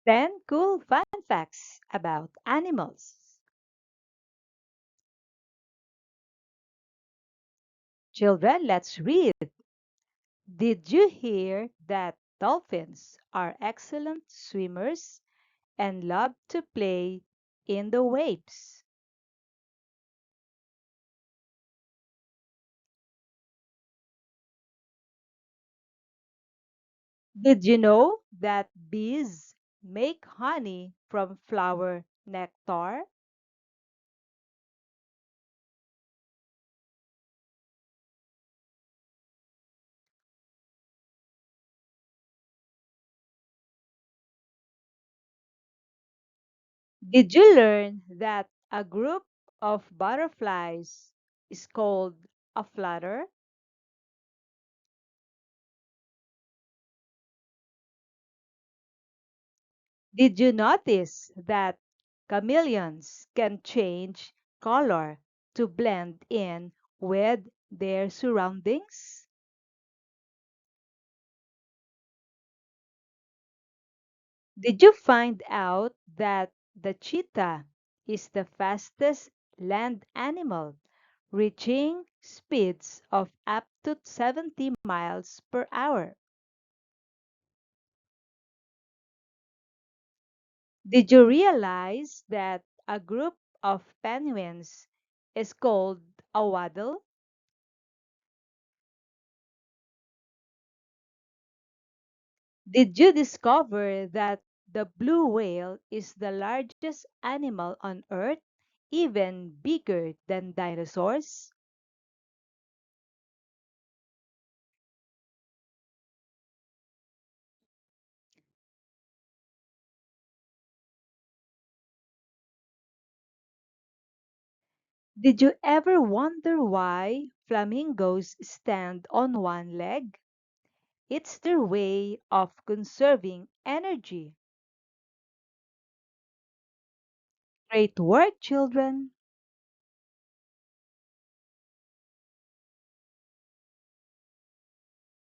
10 cool fun facts about animals. Children, let's read. Did you hear that dolphins are excellent swimmers and love to play in the waves? Did you know that bees make honey from flower nectar? Did you learn that a group of butterflies is called a flutter? Did you notice that chameleons can change color to blend in with their surroundings? Did you find out that the cheetah is the fastest land animal, reaching speeds of up to 70 miles per hour? Did you realize that a group of penguins is called a waddle? Did you discover that the blue whale is the largest animal on Earth, even bigger than dinosaurs? Did you ever wonder why flamingos stand on one leg? It's their way of conserving energy. Great work, children!